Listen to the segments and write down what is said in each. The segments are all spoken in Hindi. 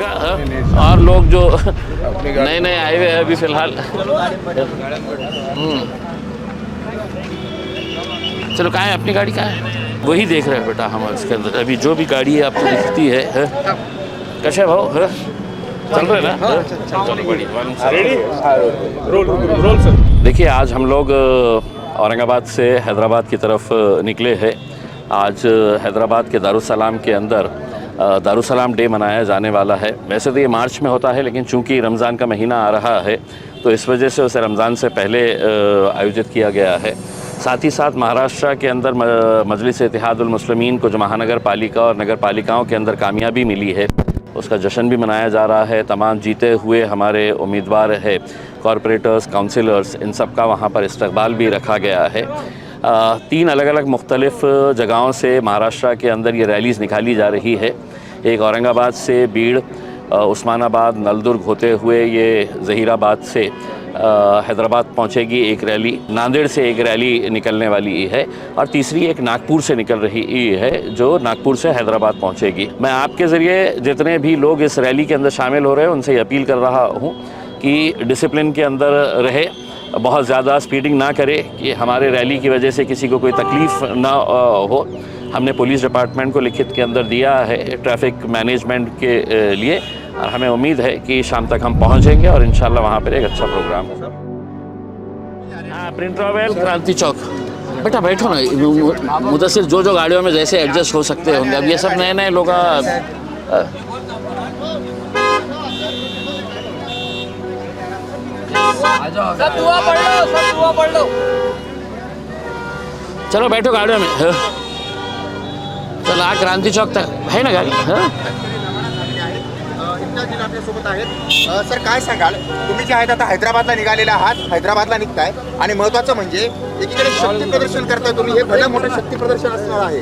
जाएगा। और लोग जो नए नए आए हुए हैं अभी फ़िलहाल, चलो कहाँ है अपनी गाड़ी, कहाँ है वही देख रहे हैं बेटा हम इसके अंदर। अभी जो भी गाड़ी है आपको दिखती है कैसे भाव है, चल रहे ना। देखिए आज हम लोग औरंगाबाद से हैदराबाद की तरफ निकले हैं। आज हैदराबाद के दारुसलाम के अंदर दारुसलाम डे मनाया जाने वाला है। वैसे तो ये मार्च में होता है, लेकिन चूंकि रमज़ान का महीना आ रहा है तो इस वजह से उसे रमज़ान से पहले आयोजित किया गया है। साथ ही साथ महाराष्ट्र के अंदर मजलिस इत्तेहादुल मुस्लिमीन को जो महानगर पालिका और नगर पालिकाओं के अंदर कामयाबी मिली है उसका जश्न भी मनाया जा रहा है। तमाम जीते हुए हमारे उम्मीदवार है, कॉरपोरेटर्स, काउंसिलर्स, इन सब का वहाँ पर इस्तकबाल भी रखा गया है। 3 अलग अलग मुख्तलिफ जगहों से महाराष्ट्र के अंदर ये रैलीज़ निकाली जा रही है। एक औरंगाबाद से बीड़, उस्मानाबाद, नलदुर्ग होते हुए ये ज़हीराबाद से हैदराबाद पहुंचेगी एक रैली, नांदेड़ से एक रैली निकलने वाली है और तीसरी एक नागपुर से निकल रही है जो नागपुर से हैदराबाद पहुंचेगी। मैं आपके ज़रिए जितने भी लोग इस रैली के अंदर शामिल हो रहे हैं उनसे अपील कर रहा हूं कि डिसिप्लिन के अंदर रहे, बहुत ज़्यादा स्पीडिंग ना करे कि हमारे रैली की वजह से किसी को कोई तकलीफ़ ना हो। हमने पुलिस डिपार्टमेंट को लिखित के अंदर दिया है ट्रैफिक मैनेजमेंट के लिए और हमें उम्मीद है कि शाम तक हम पहुंचेंगे और इंशाल्लाह वहाँ पर एक अच्छा प्रोग्राम होगा। हाँ, प्रिंट ट्रैवल क्रांति चौक। बेटा बैठो ना, मुदस्सिर जो जो गाड़ियों में जैसे एडजस्ट हो सकते होंगे। अब ये सब नए नए लोग चलो बैठो गाड़ियों में। चलो क्रांति चौक तक है ना गाडी। सोबत आहेत सर, काय सांगाल तुम्ही जे आहेत आता हैदराबादला निघालेले आहात, हैदराबादला निघताय आणि महत्त्वाचं म्हणजे एकीकडे शक्ती प्रदर्शन करताय तुम्ही, हे भलं मोठं शक्ती प्रदर्शन असणार आहे।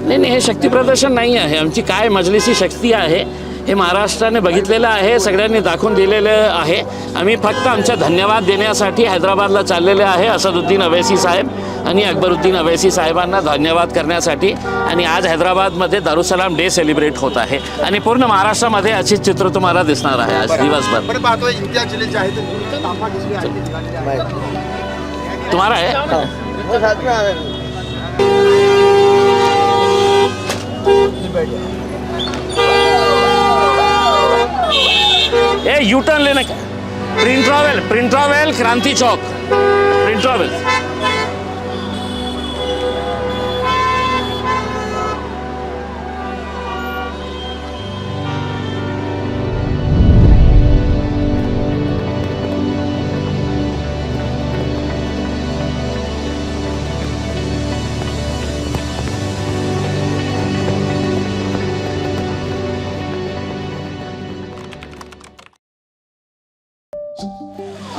नाही हे शक्ती प्रदर्शन नाही आहे, आमची काय मजलिसी शक्ती आहे हे महाराष्ट्राने बघितलेलं आहे, सगळ्यांनी दाखवून दिलेलं आहे। आम्ही फक्त आमच्या धन्यवाद देण्यासाठी हैदराबादला चाललेले आहे असदुद्दीन अवैसी साहेब आणि अकबरुद्दीन अवैसी साहेबांना धन्यवाद करण्यासाठी। आणि आज हैदराबादमध्ये दारुसलाम डे सेलिब्रेट होत आहे आणि पूर्ण महाराष्ट्रामध्ये अशीच चित्र तुम्हाला दिसणार आहे आज दिवसभर। पण पाहतोय इम्तियाज जलील जे आहेत ताफा घेतली आहे, तुम्हारा है ए यू टर्न लेने का। प्रिंट ट्रैवल क्रांति चौक, प्रिंट ट्रैवल।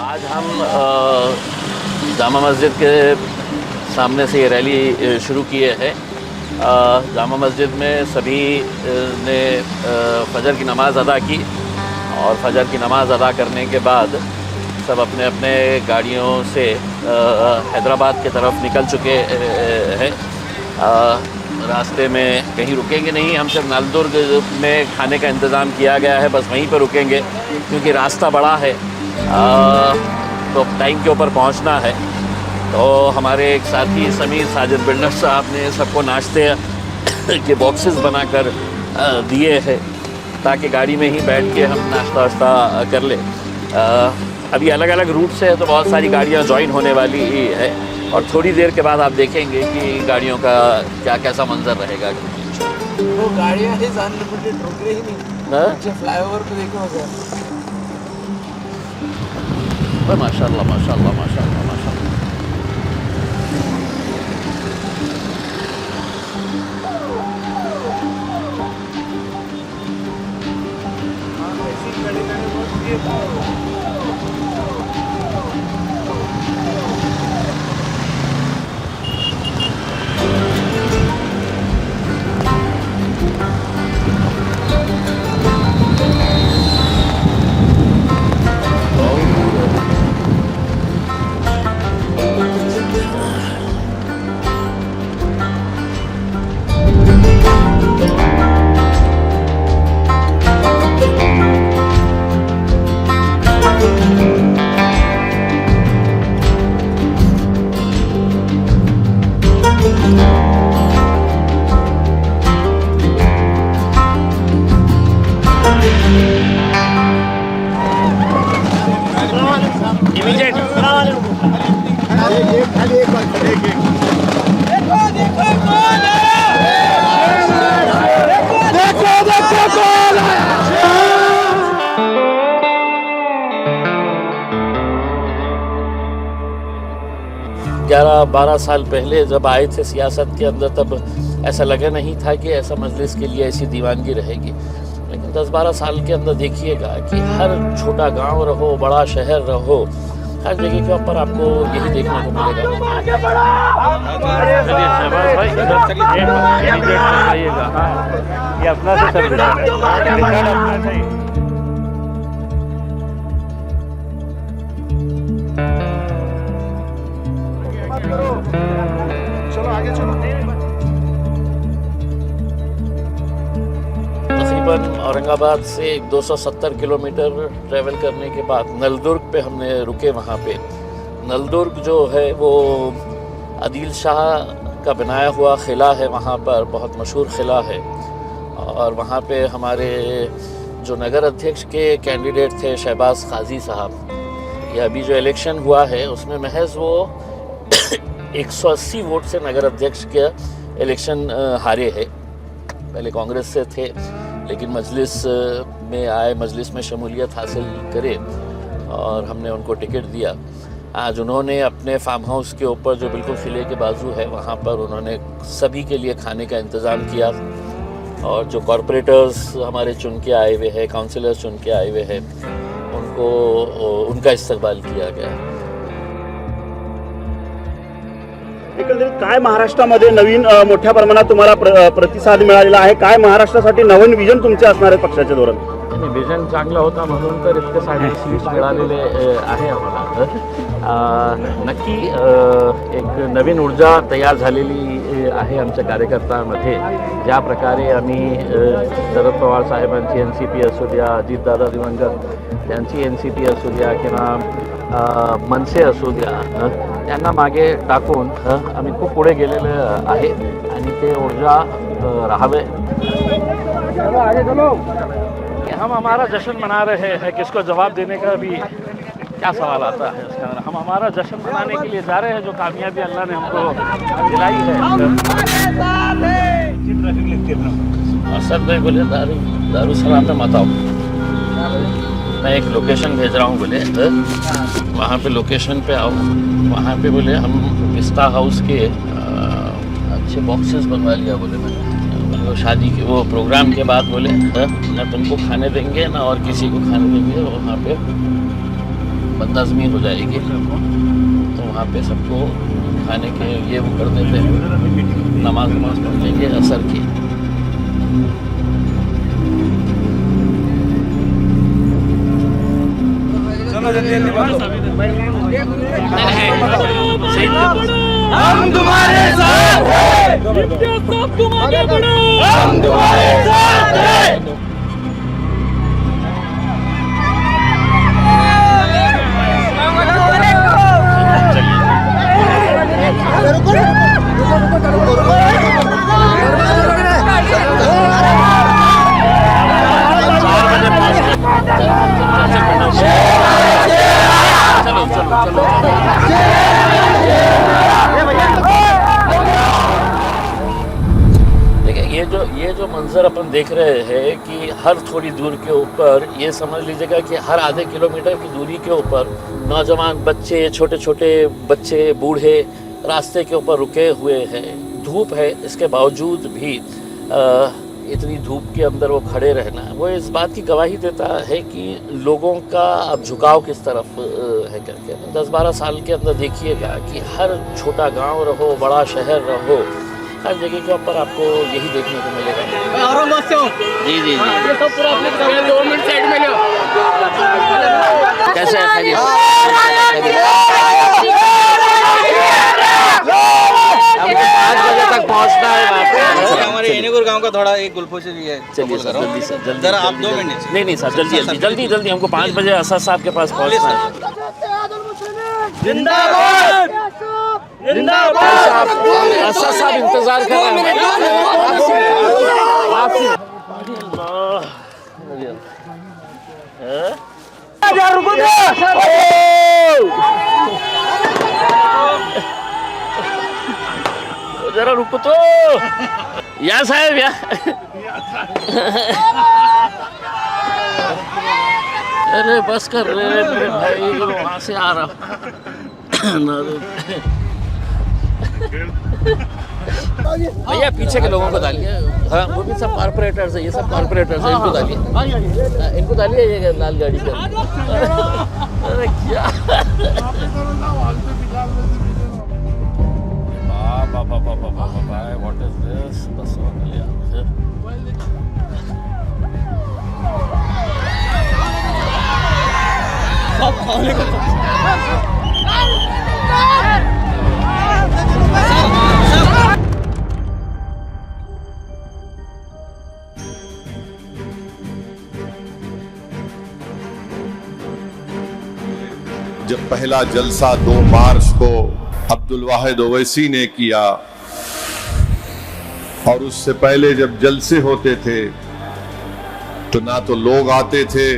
आज हम जामा मस्जिद के सामने से ये रैली शुरू किए हैं। जामा मस्जिद में सभी ने फजर की नमाज़ अदा की और फजर की नमाज़ अदा करने के बाद सब अपने अपने गाड़ियों से हैदराबाद की तरफ निकल चुके हैं। रास्ते में कहीं रुकेंगे नहीं, हम सिर्फ नलदुर्ग में खाने का इंतज़ाम किया गया है, बस वहीं पर रुकेंगे क्योंकि रास्ता बड़ा है तो टाइम के ऊपर पहुंचना है। तो हमारे एक साथी समीर साजिद बिल्डर साहब ने सबको नाश्ते के बॉक्सेस बनाकर दिए हैं ताकि गाड़ी में ही बैठ के हम नाश्ता वाश्ता कर लें। अभी अलग अलग रूट से है तो बहुत सारी गाड़ियां ज्वाइन होने वाली है और थोड़ी देर के बाद आप देखेंगे कि गाड़ियों का क्या कैसा मंजर रहेगा। वो गाड़ियाँ ही रुक रही नहीं, फ्लाईओवर पे देखो माशाल्लाह माशाल्लाह माशाल्लाह माशाल्लाह। ग्यारह 12 साल पहले जब आए थे सियासत के अंदर, तब ऐसा लगा नहीं था कि ऐसा मजलिस के लिए ऐसी दीवानगी रहेगी। लेकिन 10-12 साल के अंदर देखिएगा कि हर छोटा गांव रहो, बड़ा शहर रहो, हर जगह के ऊपर आपको यही देखने को मिलेगा। तकरीबन औरंगाबाद से 270 किलोमीटर ट्रैवल करने के बाद नलदुर्ग पे हमने रुके। वहाँ पे नलदुर्ग जो है वो आदिल शाह का बनाया हुआ किला है, वहाँ पर बहुत मशहूर किला है। और वहाँ पे हमारे जो नगर अध्यक्ष के कैंडिडेट थे शहबाज काजी साहब, ये अभी जो इलेक्शन हुआ है उसमें महज वो 180 वोट से नगर अध्यक्ष के इलेक्शन हारे हैं। पहले कांग्रेस से थे, लेकिन मजलिस में आए, मजलिस में शमूलियत हासिल करे और हमने उनको टिकट दिया। आज उन्होंने अपने फार्म हाउस के ऊपर जो बिल्कुल किले के बाजू है, वहाँ पर उन्होंने सभी के लिए खाने का इंतज़ाम किया। और जो कॉरपोरेटर्स हमारे चुन के आए हुए हैं, काउंसिलर्स चुन के आए हुए हैं, उनका इस्तकबाल किया गया। एकंदरीत काय महाराष्ट्रामध्ये नवीन मोठ्या प्रमाणात तुम्हाला प्रतिसाद मिळालेला आहे? काय महाराष्ट्रासाठी नवीन विजन तुमचे असणार आहे पक्षाच्या धोरण? विजन चांगला होता म्हणून तर इतके सारे सीट्स मिळालेले आहे आम्हाला। नक्की एक नवीन ऊर्जा तयार झालेली आहे आमच्या कार्यकर्त्यांमध्ये। ज्या प्रकारे आम्ही शरद पवार साहेबांची NCP असू द्या, अजितदादा दिवंगत यांची NCP असू द्या किंवा मनसे असू द्या, त्यांना मागे टाकून आम्ही खूप पुढे गेलेले आहे आणि ते ऊर्जा राहावे। हम हमारा जश्न मना रहे हैं, किसको जवाब देने का भी क्या सवाल आता है उसके अंदर। हम हमारा जश्न मनाने के लिए जा रहे हैं, जो कामयाबी अल्लाह ने हमको दिलाई है। असद भाई बोले दारुसलाम में मत आओ, मैं एक लोकेशन भेज रहा हूँ बोले, वहाँ पे लोकेशन पे आओ। वहाँ पे बोले हम पिस्ता हाउस के अच्छे बॉक्सेस बनवा लिया बोले मैंने। वो शादी के वो प्रोग्राम के बाद बोले ना तुमको खाने देंगे ना और किसी को खाने देंगे। वहाँ पे बदनज़मी हो जाएगी, तो वहाँ पे सबको खाने के ये वो कर देते हैं, नमाज पढ़ लेंगे असर की। हम तुम्हारे साथ हैं, हम तुम्हारे साथ हैं। ये जो मंजर अपन देख रहे हैं कि हर थोड़ी दूर के ऊपर, ये समझ लीजिएगा कि हर आधे किलोमीटर की दूरी के ऊपर नौजवान बच्चे, छोटे छोटे बच्चे, बूढ़े रास्ते के ऊपर रुके हुए हैं। धूप है, इसके बावजूद भी इतनी धूप के अंदर वो खड़े रहना, वो इस बात की गवाही देता है कि लोगों का अब झुकाव किस तरफ है करके। 10-12 साल के अंदर देखिएगा कि हर छोटा गांव रहो, बड़ा शहर रहो, हर जगह के ऊपर आपको यही देखने को मिलेगा। जी जी जी, सब पूरा अपने 2 मिनट साइड में लो। कैसे है खैरियत? हमको 5 बजे तक पहुंचना है वहाँ पे। हमारे येनेगुर गांव का थोड़ा एक गुलपोशी भी है। चलिए सर, जल्दी से जल्दी जरा आप 2 मिनट। नहीं सर, जल्दी हमको 5 बजे असद साहब के पास पहुंचना है। जिंदाबाद जिंदाबाद। असद साहब इंतजार कर रहे हैं। जरा रुको तो. या साहेब या. अरे बस कर रे मेरे भाई, वहां से आ रहा. भैया पीछे के लोगों को डालिए. हाँ वो भी सब कॉर्पोरेटर्स है, ये सब कॉर्पोरेटर्स है, इनको डालिए, इनको डालिए ये लाल गाड़ी के अंदर. अरे क्या व्हाट इज दिस. बस हो गया. जब पहला जलसा 2 मार्च को अब्दुल वाहिद ओवैसी ने किया और उससे पहले जब जलसे होते थे तो ना तो लोग आते थे,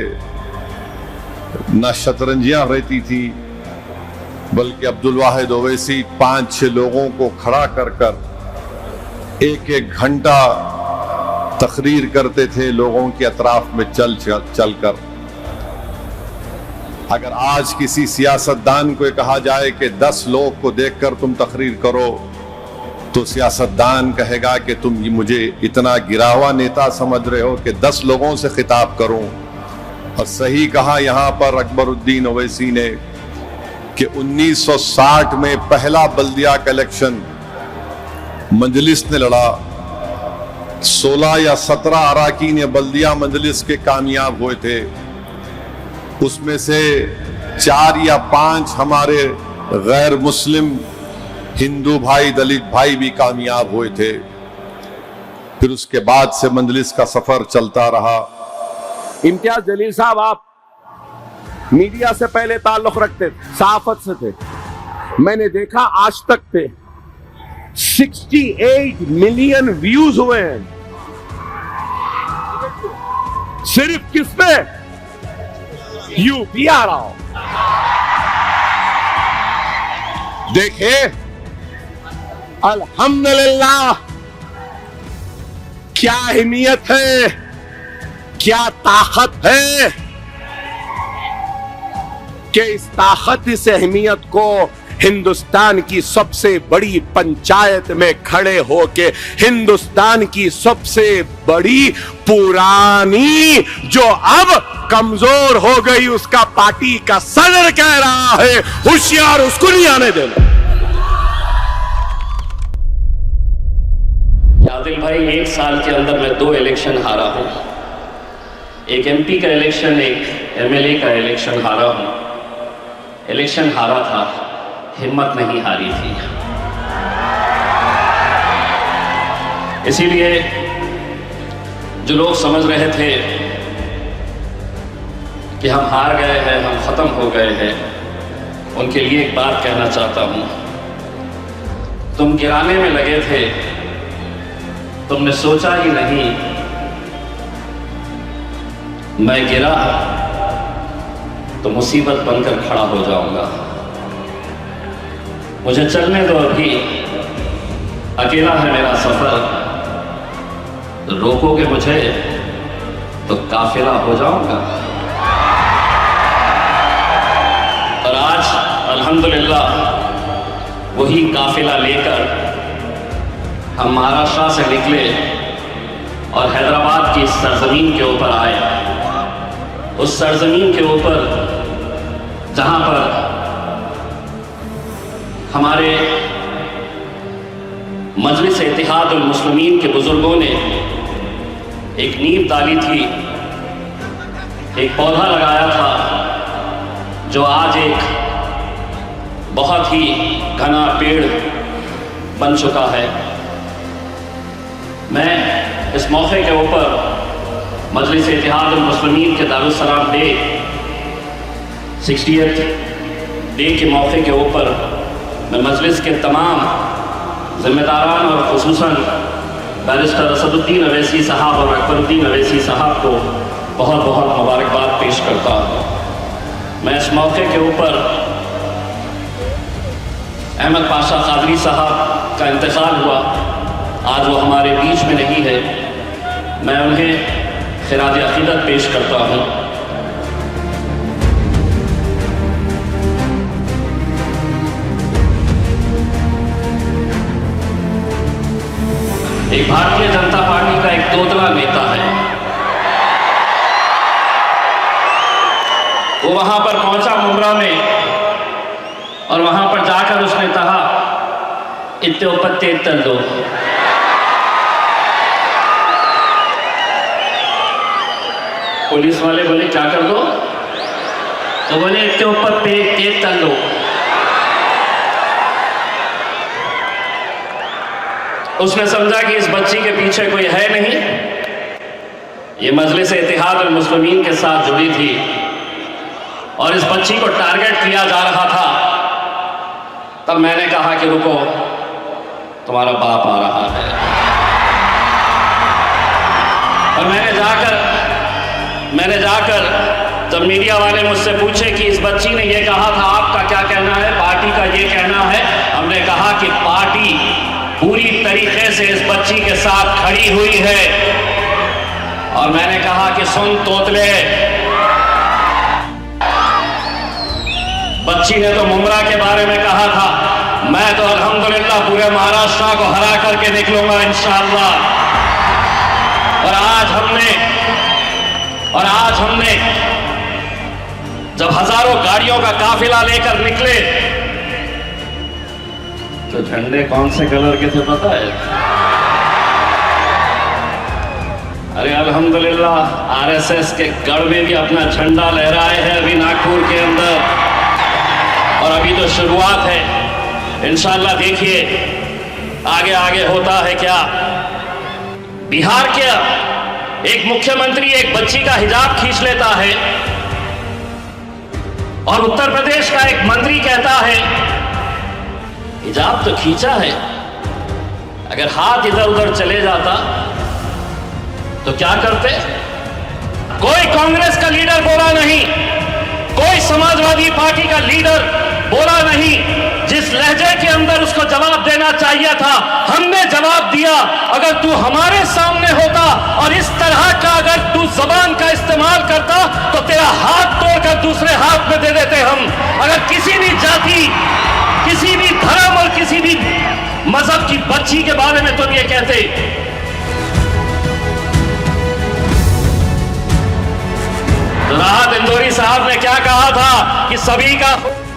ना शतरंजियां रहती थी, बल्कि अब्दुल वाहिद ओवैसी 5-6 लोगों को खड़ा कर कर 1-1 घंटा तकरीर करते थे लोगों के अतराफ में चल कर. अगर आज किसी सियासतदान को कहा जाए कि 10 लोग को देखकर तुम तकरीर करो, तो सियासतदान कहेगा कि तुम मुझे इतना गिरा हुआ नेता समझ रहे हो कि 10 लोगों से खिताब करूं. और सही कहा यहाँ पर अकबरुद्दीन ओवैसी ने कि 1960 में पहला बल्दिया का इलेक्शन मजलिस ने लड़ा. 16 या 17 अराकीन बल्दिया मजलिस के कामयाब हुए थे. उसमें से 4 या 5 हमारे गैर मुस्लिम हिंदू भाई, दलित भाई भी कामयाब हुए थे. फिर उसके बाद से मजलिस का सफर चलता रहा. इम्तियाज जलील साहब, आप मीडिया से पहले ताल्लुक रखते थे, सहाफत से थे. मैंने देखा आज तक पे 68 मिलियन व्यूज हुए हैं. सिर्फ किस पे? यूपी आ रहा हूं. देखे, अल्हम्दुलिल्लाह, क्या अहमियत है, क्या ताकत है कि इस ताकत, इस अहमियत को हिंदुस्तान की सबसे बड़ी पंचायत में खड़े होके हिंदुस्तान की सबसे बड़ी पुरानी, जो अब कमजोर हो गई, उसका पार्टी का सदर कह रहा है होशियार, उसको नहीं आने देना. आदिल भाई, 1 साल के अंदर मैं 2 इलेक्शन हारा हूं. एक एमपी का इलेक्शन, एक एमएलए का इलेक्शन हारा हूं. इलेक्शन हारा था, हिम्मत नहीं हारी थी. इसीलिए जो लोग समझ रहे थे कि हम हार गए हैं, हम खत्म हो गए हैं, उनके लिए एक बात कहना चाहता हूं. तुम गिराने में लगे थे, तुमने सोचा ही नहीं मैं गिरा तो मुसीबत बनकर खड़ा हो जाऊंगा. मुझे चलने दो, अभी अकेला है मेरा सफर. रोकोगे मुझे तो काफिला हो जाऊंगा. और आज अल्हम्दुलिल्लाह वही काफिला लेकर हम महाराष्ट्र से निकले और हैदराबाद की सरजमीन के ऊपर आए. उस सरजमीन के ऊपर जहां पर हमारे मजलिस इत्तेहाद उल मुस्लिमीन के बुजुर्गों ने एक नींव डाली थी, एक पौधा लगाया था, जो आज एक बहुत ही घना पेड़ बन चुका है. मैं इस मौके के ऊपर मजलिस इत्तेहाद उल मुस्लिमीन के दारुस्सलाम डे 60th डे के मौके के ऊपर मैं मजलिस के तमाम जिम्मेदारान और खुसूसन बैरिस्टर असदुद्दीन अवैसी साहब और अकबरुद्दीन अवैसी साहब को बहुत बहुत मुबारकबाद पेश करता हूँ. मैं इस मौके के ऊपर अहमद पाशा कादरी साहब, का इंतकाल हुआ, आज वो हमारे बीच में नहीं है। मैं उन्हें खिराज अकीदत पेश करता हूँ। एक भारतीय जनता पार्टी का एक तोतला नेता है, वो वहां पर पहुंचा मुमरा में, और वहां पर जाकर उसने कहा इत्ते उपत्ते तल दो। पुलिस वाले बोले क्या कर दो, तो बोले इत्ते ऊपर तेज तल दो। उसने समझा कि इस बच्ची के पीछे कोई है नहीं, ये मजलिस इत्तेहाद अल मुस्लिमीन के साथ जुड़ी थी और इस बच्ची को टारगेट किया जा रहा था। तब मैंने कहा कि रुको, तुम्हारा बाप आ रहा है। और मैंने जाकर जब मीडिया वाले मुझसे पूछे कि इस बच्ची ने ये कहा था, आपका क्या कहना है, पार्टी का ये कहना है, हमने कहा कि पार्टी पूरी तरीके से इस बच्ची के साथ खड़ी हुई है। और मैंने कहा कि सुन तोतले, बच्ची ने तो मुमरा के बारे में कहा था, मैं तो अल्हम्दुलिल्लाह पूरे महाराष्ट्र को हरा करके निकलूंगा इंशाअल्लाह। और आज हमने जब हजारों गाड़ियों का काफिला लेकर निकले तो झंडे कौन से कलर के थे पता है? अरे अल्हम्दुलिल्लाह आरएसएस के गढ़ में भी अपना झंडा लहराए हैं अभी नागपुर के अंदर, और अभी तो शुरुआत है। इंशाअल्लाह देखिए आगे आगे होता है क्या। बिहार के एक मुख्यमंत्री एक बच्ची का हिजाब खींच लेता है और उत्तर प्रदेश का एक मंत्री कहता है हिजाब तो खींचा है, अगर हाथ इधर उधर चले जाता तो क्या करते? कोई कांग्रेस का लीडर बोला नहीं, कोई समाजवादी पार्टी का लीडर बोला नहीं। जिस लहजे के अंदर उसको जवाब देना चाहिए था, हमने जवाब दिया। अगर तू हमारे सामने होता और इस तरह का अगर तू जबान का इस्तेमाल करता तो तेरा हाथ तोड़कर दूसरे हाथ में दे देते हम। अगर किसी भी जाति, किसी भी धर्म और किसी भी मजहब की बच्ची के बारे में तुम ये कहते, तो राहत इंदौरी साहब ने क्या कहा था कि सभी का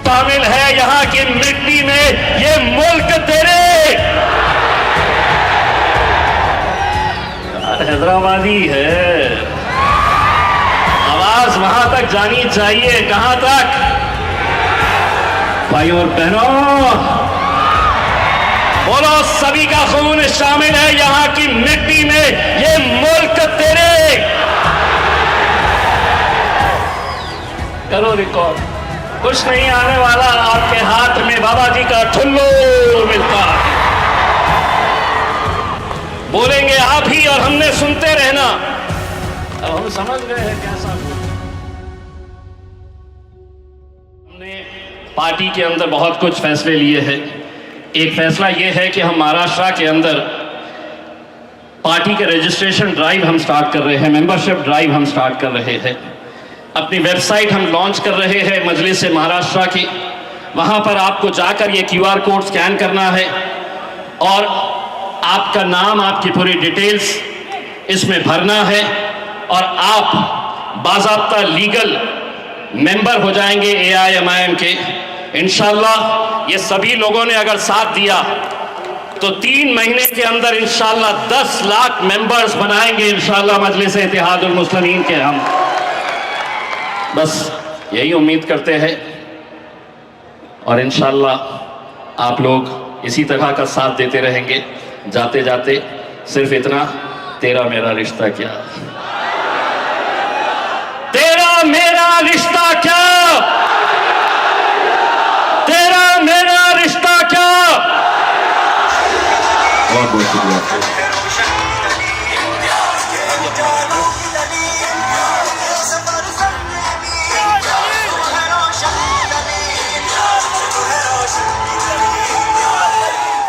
शामिल है यहाँ की मिट्टी में, ये मुल्क तेरे। हैदराबादी है, आवाज वहां तक जानी चाहिए। कहां तक? भाइयों और बहनों बोलो, सभी का खून शामिल है यहाँ की मिट्टी में, ये मुल्क तेरे। करो रिकॉर्ड, कुछ नहीं आने वाला, आपके हाथ में बाबा जी का ठुल्लू मिलता है। बोलेंगे आप ही और हमने सुनते रहना। अब हम समझ गए हैं कैसा। हमने पार्टी के अंदर बहुत कुछ फैसले लिए हैं। एक फैसला ये है कि हम महाराष्ट्र के अंदर पार्टी के रजिस्ट्रेशन ड्राइव हम स्टार्ट कर रहे हैं, मेंबरशिप ड्राइव हम स्टार्ट कर रहे हैं। अपनी वेबसाइट हम लॉन्च कर रहे हैं मजलिस महाराष्ट्र की। वहां पर आपको जाकर ये QR कोड स्कैन करना है और आपका नाम, आपकी पूरी डिटेल्स इसमें भरना है और आप बाज़ाब्ता लीगल मेंबर हो जाएंगे AIMIM के। इंशाल्लाह ये सभी लोगों ने अगर साथ दिया तो 3 महीने के अंदर इंशाल्लाह 10 लाख मेंबर्स बनाएंगे इंशाल्लाह मजलिस इत्तेहाद उल मुस्लिमीन के। हम बस यही उम्मीद करते हैं और इंशाल्लाह आप लोग इसी तरह का साथ देते रहेंगे। जाते जाते सिर्फ इतना, तेरा मेरा रिश्ता क्या, तेरा मेरा रिश्ता क्या, तेरा मेरा रिश्ता क्या। बहुत बहुत शुक्रिया।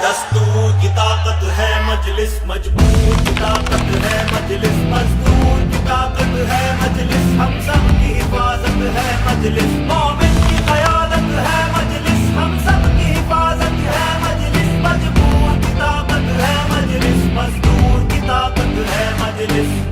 दस्तूर की ताकत है मजलिस, मजबूर की ताकत है मजलिस, मजदूर की ताकत है मजलिस, हम सब की हिफाजत है मजलिस, मोमिन की क़यादत है मजलिस, हम सब की हिफाजत है मजलिस, मजबूर की ताकत है मजलिस, मजदूर की ताकत है मजलिस।